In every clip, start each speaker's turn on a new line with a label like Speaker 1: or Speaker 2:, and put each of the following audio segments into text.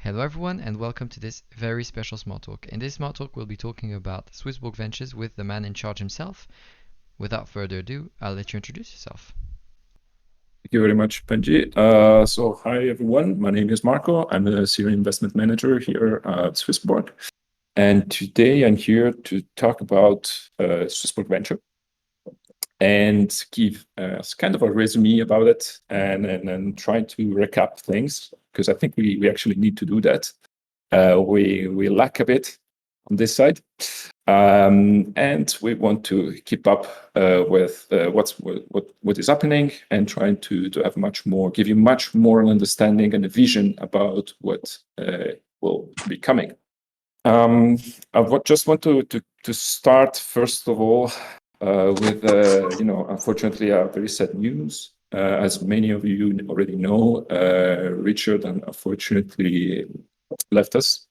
Speaker 1: Hello everyone and welcome to this very special Small Talk. In this Small Talk we'll be talking about SwissBorg Ventures with the man in charge himself. Without further ado, I'll let you introduce yourself.
Speaker 2: Thank you very much, Benji. So hi everyone, my name is Marco. I'm a senior investment manager here at SwissBorg. And today I'm here to talk about SwissBorg Venture and give kind of a resume about it and try to recap things, because I think we actually need to do that. We lack a bit on this side. And we want to keep up with what is happening and trying to have give you much more understanding and a vision about what will be coming. I just want to start first of all with unfortunately very sad news. As many of you already know, Richard unfortunately left us.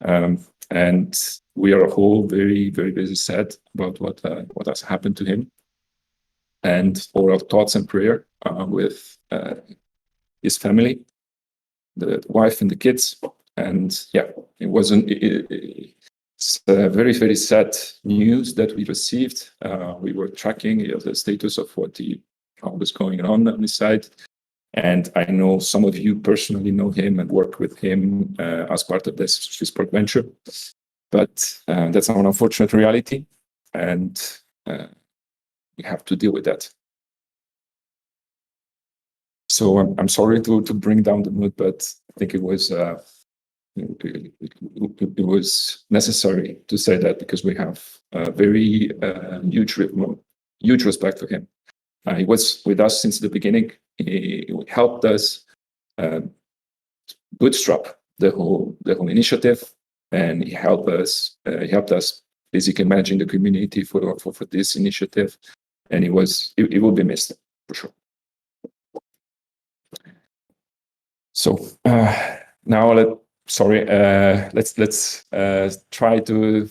Speaker 2: And we are all very, very, very sad about what has happened to him. And all our thoughts and prayer with his family, the wife and the kids. And yeah, it's very, very sad news that we received. We were tracking the status of what was going on his side. And I know some of you personally know him and work with him as part of this SwissBorg venture. But that's an unfortunate reality, and we have to deal with that. So I'm sorry to bring down the mood, but I think it was necessary to say that, because we have a very huge respect for him. He was with us since the beginning. He helped us bootstrap the whole initiative, and he helped us basically managing the community for this initiative. And it will be missed for sure. So now let's try to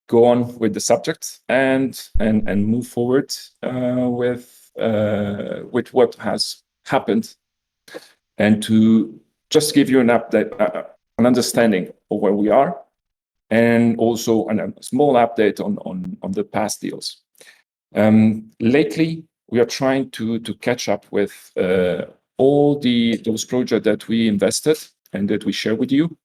Speaker 2: go on with the subject and move forward with what has happened, and to just give you an update, an understanding of where we are, and also a small update on the past deals. Lately, we are trying to catch up with all those projects that we invested and that we share with you.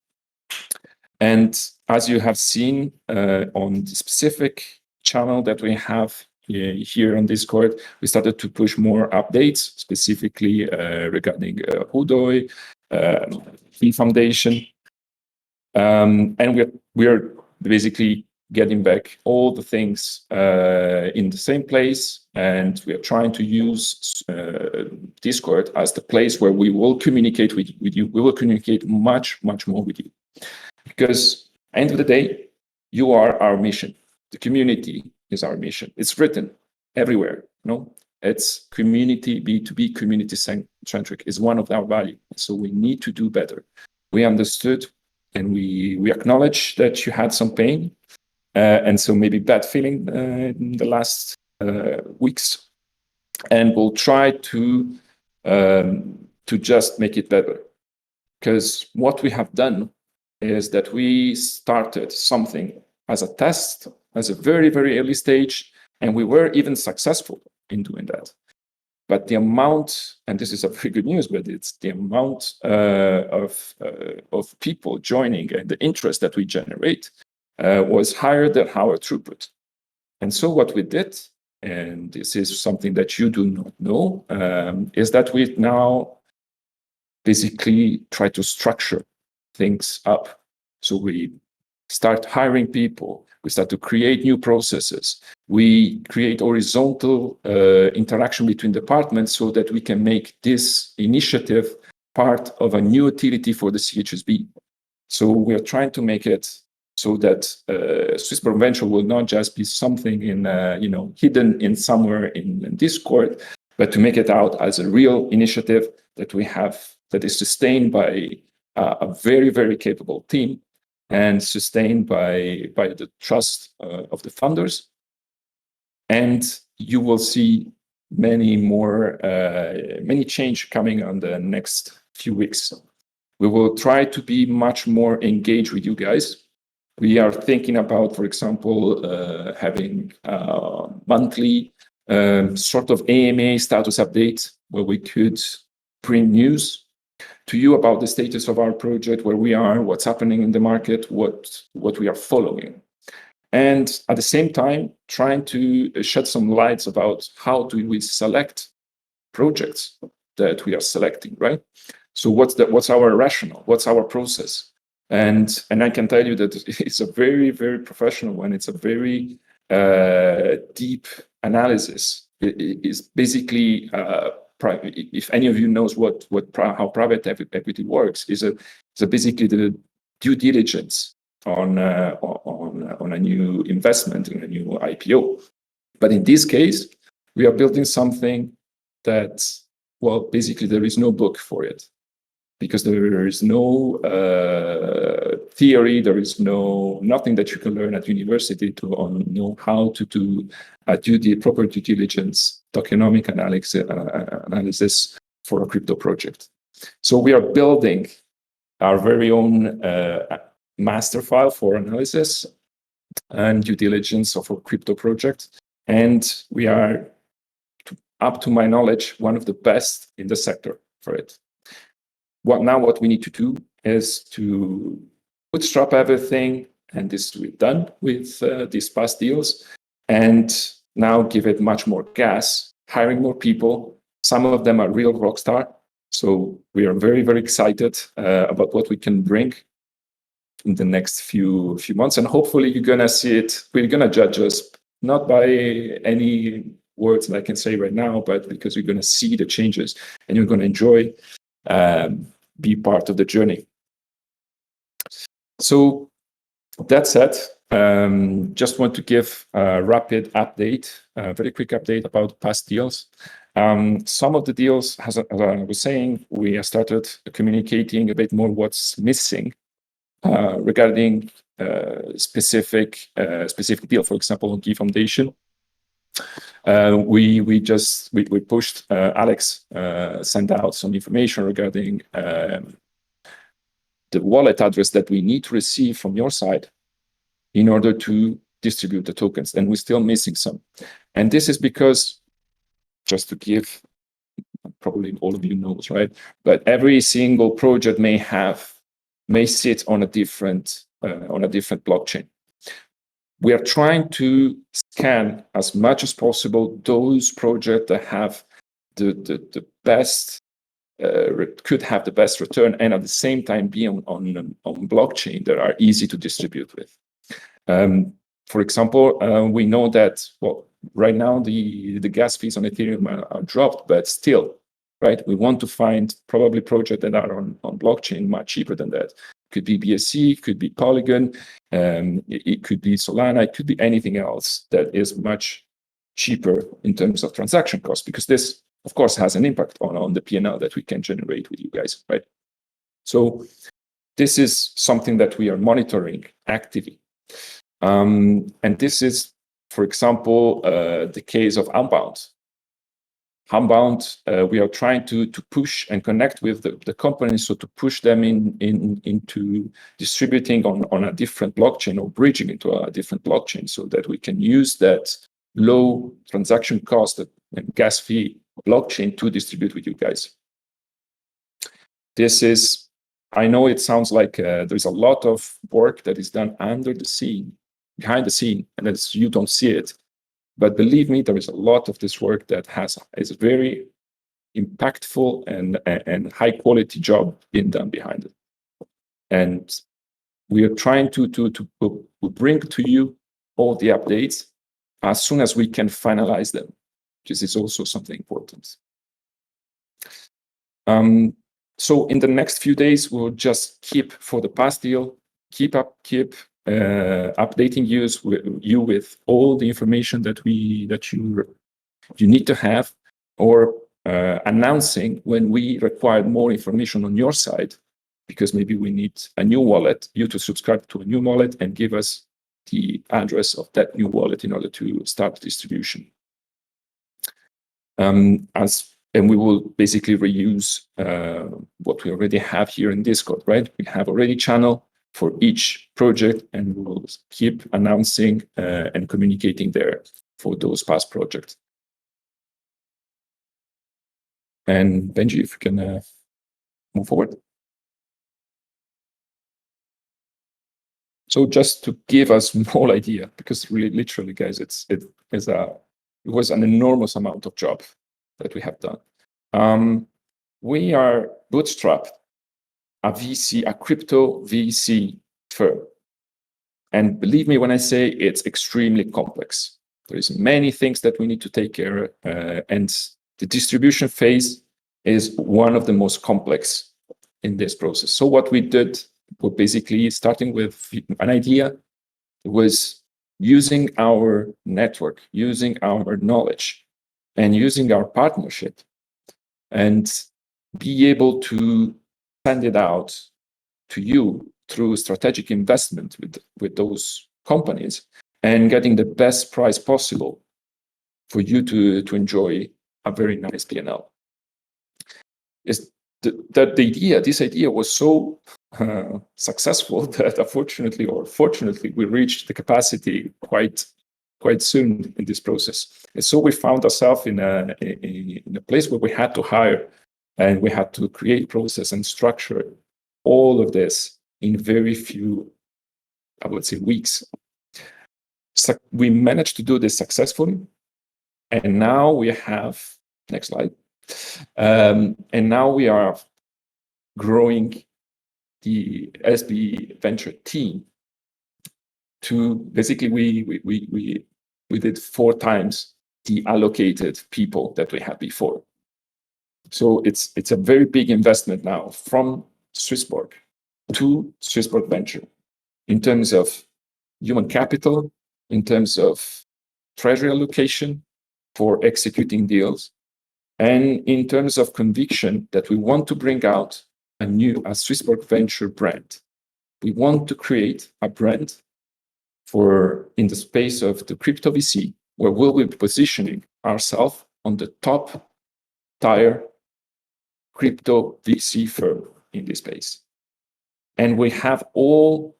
Speaker 2: And as you have seen on the specific channel that we have here on Discord, we started to push more updates, specifically regarding Hudoi, the foundation. And we're basically getting back all the things in the same place. And we are trying to use Discord as the place where we will communicate with you. We will communicate much, much more with you. Because at the end of the day, you are our mission. The community is our mission. It's written everywhere. It's community, B2B, community-centric is one of our values. So we need to do better. We understood and we acknowledge that you had some pain and so maybe bad feeling in the last weeks. And we'll try to just make it better. Because what we have done is that we started something as a test, as a very, very early stage, and we were even successful in doing that. But the amount, and this is a very good news, but it's the amount of people joining and the interest that we generate was higher than our throughput. And so what we did, and this is something that you do not know, is that we now basically try to structure things up. So we start hiring people, we start to create new processes, we create horizontal interaction between departments so that we can make this initiative part of a new utility for the CHSB. So we are trying to make it so that SwissBorg Venture will not just be something hidden in somewhere in Discord, but to make it out as a real initiative that we have, that is sustained by a very, very capable team and sustained by the trust of the founders. And you will see many change coming on the next few weeks. We will try to be much more engaged with you guys. We are thinking about, for example, having monthly sort of AMA status update where we could bring news to you about the status of our project, where we are, what's happening in the market, what we are following. And at the same time, trying to shed some lights about how do we select projects that we are selecting, right? So what's our rationale? What's our process? And I can tell you that it's a very, very professional one. It's a very deep analysis. It is basically if any of you knows how private equity works, is basically the due diligence on a new investment in a new IPO. But in this case, we are building something that, well, basically there is no book for it, because there is no theory, there is nothing that you can learn at university to know how to do proper due diligence, tokenomic analysis for a crypto project. So we are building our very own master file for analysis and due diligence of a crypto project. And we are, up to my knowledge, one of the best in the sector for it. What we need to do is to bootstrap everything, and this we've done with these past deals, and now give it much more gas, hiring more people. Some of them are real rock star. So we are very, very excited about what we can bring in the next few months. And hopefully you're going to see it. We're going to judge us not by any words that I can say right now, but because you're going to see the changes and you're going to enjoy be part of the journey. So that said, just want to give a rapid update, a very quick update about past deals. Some of the deals, as I was saying, we have started communicating a bit more what's missing regarding specific deal. For example, Key Foundation. We pushed Alex sent out some information regarding the wallet address that we need to receive from your side in order to distribute the tokens, and we're still missing some. And this is because, just to give, probably all of you knows, right? But every single project may sit on a different blockchain. We are trying to scan as much as possible those projects that have the best, could have the best return, and at the same time be on blockchain that are easy to distribute with. For example, we know that, well, right now the gas fees on Ethereum are dropped, but still, right? We want to find probably projects that are on blockchain much cheaper than that. Could be BSC, could be Polygon, it could be Solana, it could be anything else that is much cheaper in terms of transaction costs, because this, of course, has an impact on the P&L that we can generate with you guys, right? So this is something that we are monitoring actively. And this is, for example, the case of Unbound. Unbound, we are trying to push and connect with the companies, so to push them into distributing on a different blockchain or bridging into a different blockchain, so that we can use that low transaction cost and gas fee blockchain to distribute with you guys. This is, I know it sounds like there's a lot of work that is done under the scene, behind the scene, and that you don't see it. But believe me, there is a lot of this work that is a very impactful and high quality job being done behind it. And we are trying to bring to you all the updates as soon as we can finalize them. This is also something important. So in the next few days, we'll just keep, for the past deal, keep updating you with all the information that you need to have, or announcing when we require more information on your side, because maybe we need a new wallet, you to subscribe to a new wallet and give us the address of that new wallet in order to start distribution. As and we will basically reuse what we already have here in Discord, right? We have already channel for each project, and we will keep announcing and communicating there for those past projects. And Benji, if you can move forward. So just to give us a small idea, because really, literally, guys, it was an enormous amount of job that we have done. We are bootstrapped, a VC, a crypto VC firm. And believe me when I say it's extremely complex. There's many things that we need to take care of, and the distribution phase is one of the most complex in this process. So what we did was basically starting with an idea, was using our network, using our knowledge, and using our partnership, and be able to send it out to you through strategic investment with those companies, and getting the best price possible for you to enjoy a very nice P&L. This idea was so successful that unfortunately or fortunately we reached the capacity quite soon in this process. And so we found ourselves in a place where we had to hire, and we had to create process and structure all of this in very few, I would say, weeks. So we managed to do this successfully, and now we have, next slide, and now we are growing the SB venture team to basically we did 4 times the allocated people that we had before. So it's a very big investment now from SwissBorg to SwissBorg Venture in terms of human capital, in terms of treasury allocation for executing deals, and in terms of conviction that we want to bring out a SwissBorg Venture brand. We want to create a brand in the space of the crypto VC, where we'll be positioning ourselves on the top tier crypto VC firm in this space. And we have all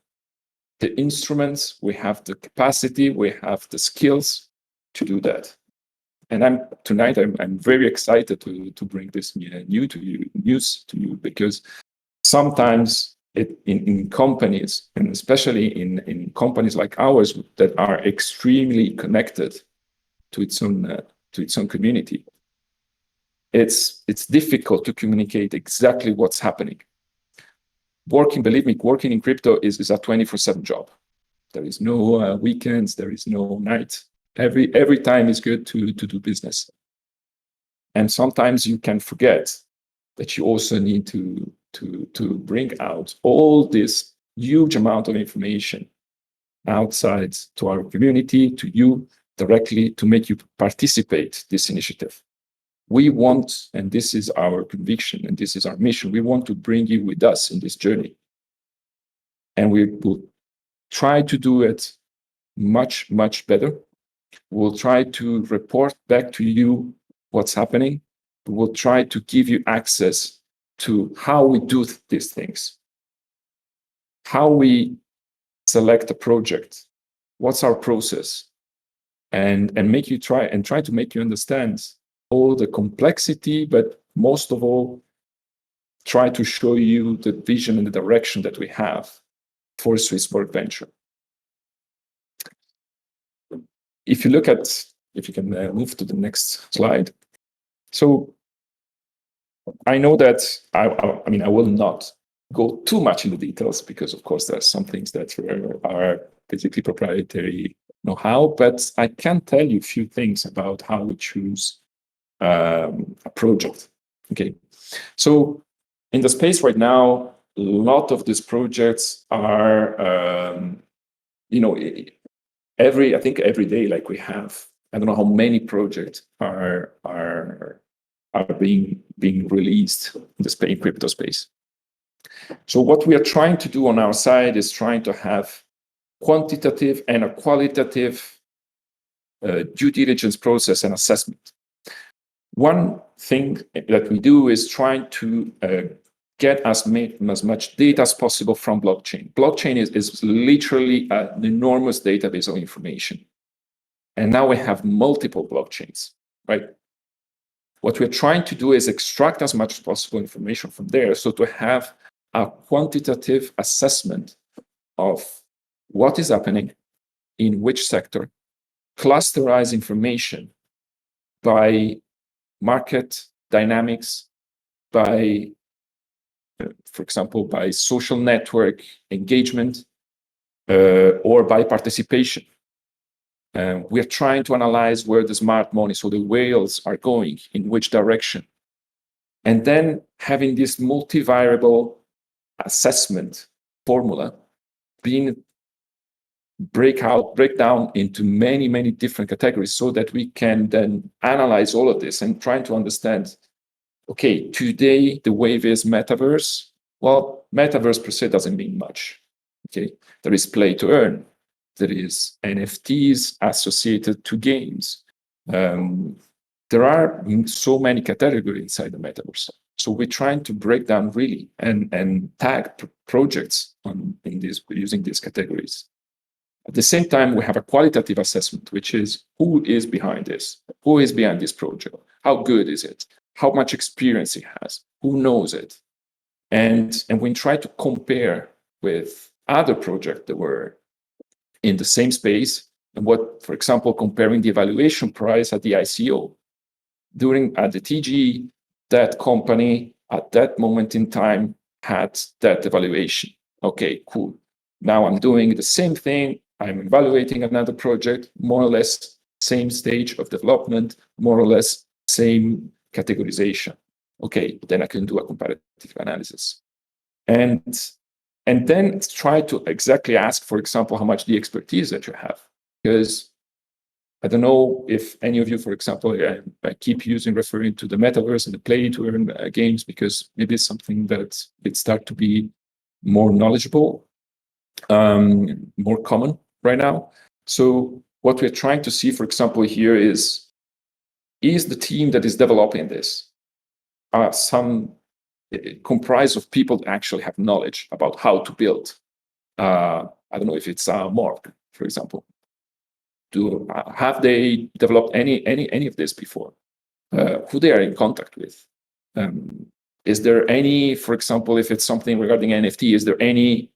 Speaker 2: the instruments, we have the capacity, we have the skills to do that. And tonight I'm very excited to bring this news to you, because sometimes in companies, and especially in companies like ours that are extremely connected to its own community, it's difficult to communicate exactly what's happening. Believe me, working in crypto is a 24/7 job. There is no weekends, there is no night. Every time is good to do business. And sometimes you can forget that you also need to bring out all this huge amount of information outside to our community, to you directly, to make you participate this initiative. We want, and this is our conviction, and this is our mission, we want to bring you with us in this journey. And we will try to do it much, much better. We'll try to report back to you what's happening. We'll try to give you access to how we do these things, how we select a project, what's our process, and try to make you understand all the complexity, but most of all, try to show you the vision and the direction that we have for SwissBorg Venture. If you can move to the next slide. So I know that I will not go too much into details, because of course there are some things that are basically proprietary know-how, but I can tell you a few things about how we choose a project. Okay, so in the space right now, a lot of these projects are, I think every day, like we have, I don't know how many projects are being released in the crypto space. So what we are trying to do on our side is trying to have quantitative and a qualitative due diligence process and assessment. One thing that we do is trying to get as much data as possible from blockchain. Blockchain is literally an enormous database of information. And now we have multiple blockchains, right? What we're trying to do is extract as much as possible information from there, so to have a quantitative assessment of what is happening in which sector, clusterize information by market dynamics, by, for example, by social network engagement, or by participation. We're trying to analyze where the smart money, so the whales, are going, in which direction. And then having this multivariable assessment formula being break down into many, many different categories, so that we can then analyze all of this and trying to understand, okay, today the wave is metaverse. Well, metaverse per se doesn't mean much. Okay, there is play to earn. There is NFTs associated to games. There are so many categories inside the metaverse. So we're trying to break down really and tag projects using these categories. At the same time, we have a qualitative assessment, which is who is behind this? Who is behind this project? How good is it? How much experience it has? Who knows it? And we try to compare with other projects that were in the same space, and what, for example, comparing the evaluation price at the ICO. At the TG, that company at that moment in time had that evaluation. Okay, cool. Now I'm doing the same thing. I'm evaluating another project, more or less same stage of development, more or less same categorization. Okay, then I can do a comparative analysis. And then try to exactly ask, for example, how much the expertise that you have. Because I don't know if any of you, for example, I keep referring to the metaverse and the play to earn games, because maybe it's something that it start to be more knowledgeable, more common right now. So what we're trying to see, for example, here is the team that is developing this comprised of people that actually have knowledge about how to build. I don't know if it's Morg, for example. Have they developed any of this before? Who they are in contact with? Is there any, for example, if it's something regarding NFT, is there any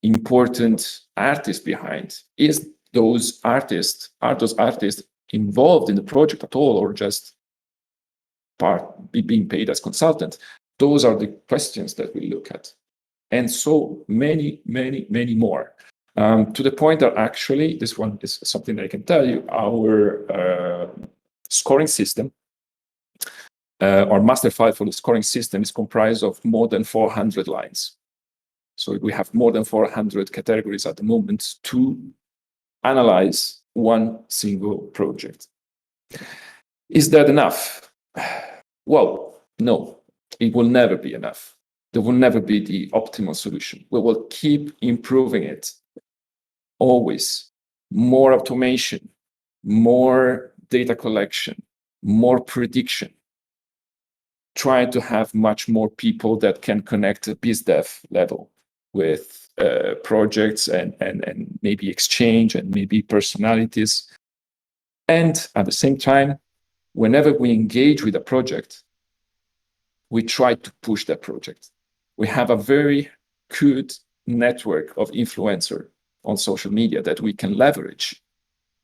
Speaker 2: important artist behind? Are those artists involved in the project at all, or just being paid as consultants? Those are the questions that we look at, and so many more. To the point that actually, this one is something that I can tell you, our scoring system, our master file for the scoring system, is comprised of more than 400 lines. So we have more than 400 categories at the moment to analyze one single project. Is that enough? Well, no, it will never be enough. There will never be the optimal solution. We will keep improving it. Always more automation, more data collection, more prediction. Try to have much more people that can connect at biz dev level with projects and maybe exchange and maybe personalities. And at the same time, whenever we engage with a project, we try to push that project. We have a very good network of influencers on social media that we can leverage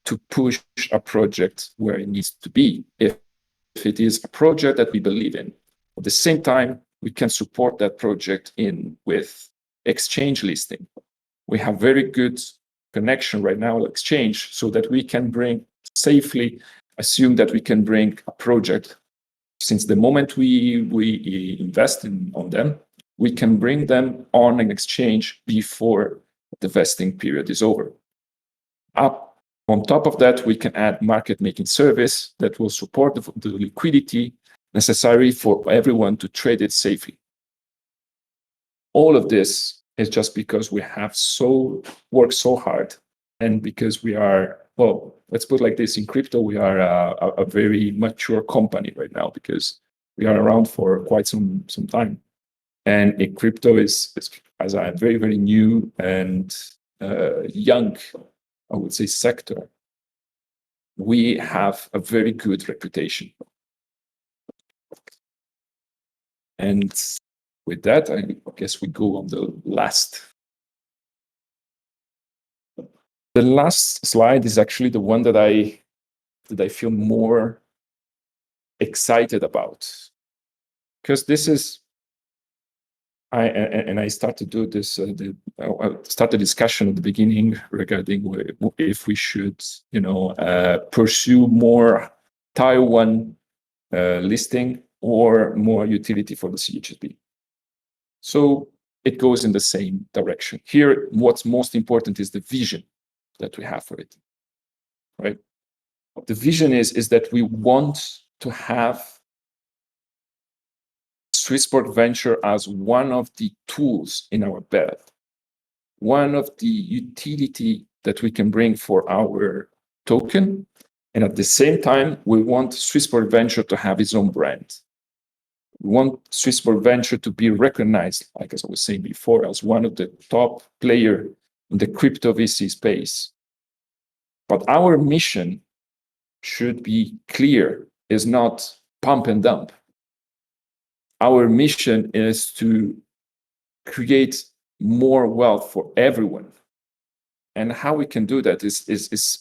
Speaker 2: to push a project where it needs to be, if it is a project that we believe in. At the same time, we can support that project with exchange listing. We have very good connection right now with exchange, so that we can safely assume that we can bring a project, since the moment we invest on them, we can bring them on an exchange before the vesting period is over. On top of that, we can add market making service that will support the liquidity necessary for everyone to trade it safely. All of this is just because we have worked so hard, and because we are, let's put like this, in crypto, we are a very mature company right now because we are around for quite some time. And in crypto is as a very, very new and young, I would say, sector. We have a very good reputation. And with that, I guess we go on the last. The last slide is actually the one that I feel more excited about, because this is I start to do this. I start the discussion at the beginning regarding if we should, pursue more Taiwan listing or more utility for the CHSB. So it goes in the same direction. Here, what's most important is the vision that we have for it, right? The vision is that we want to have SwissBorg Venture as one of the tools in our belt, one of the utility that we can bring for our token. And at the same time, we want SwissBorg Venture to have its own brand. We want SwissBorg Venture to be recognized, like as I was saying before, as one of the top players in the crypto VC space. But our mission should be clear, is not pump and dump. Our mission is to create more wealth for everyone. And how we can do that is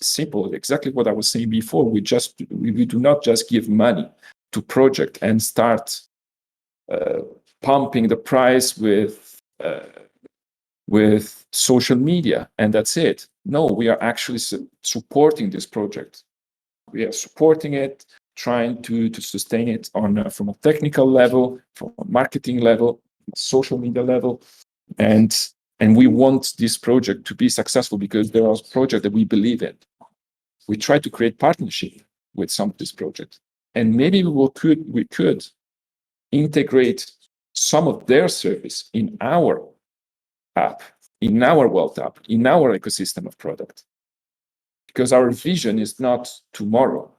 Speaker 2: simple, exactly what I was saying before. We do not just give money to project and start pumping the price with social media, and that's it. No, we are actually supporting this project. We are supporting it, trying to sustain it on from a technical level, from a marketing level, social media level, and we want this project to be successful because there are projects that we believe in. We try to create partnership with some of this project, and maybe we could integrate some of their service in our app, in our wealth app, in our ecosystem of product, because our vision is not tomorrow.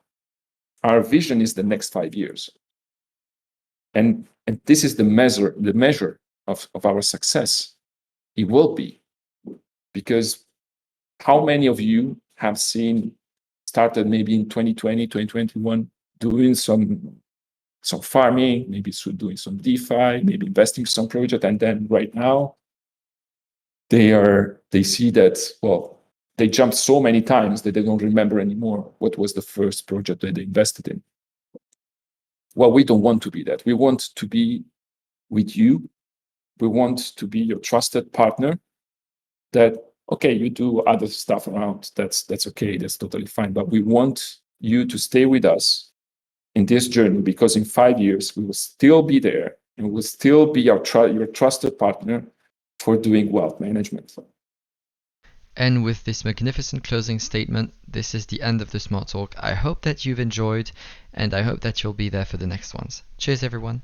Speaker 2: Our vision is the next 5 years. And this is the measure of our success. It will be, because how many of you have started maybe in 2020, 2021, doing some farming, maybe doing some DeFi, maybe investing in some project, and then right now they see that, well, they jumped so many times that they don't remember anymore what was the first project that they invested in. Well, we don't want to be that. We want to be with you. We want to be your trusted partner that, okay, you do other stuff around. That's okay. That's totally fine. But we want you to stay with us in this journey, because in 5 years, we will still be there and we'll still be your trusted partner for doing wealth management.
Speaker 1: And with this magnificent closing statement, this is the end of the Smart Talk. I hope that you've enjoyed, and I hope that you'll be there for the next ones. Cheers, everyone.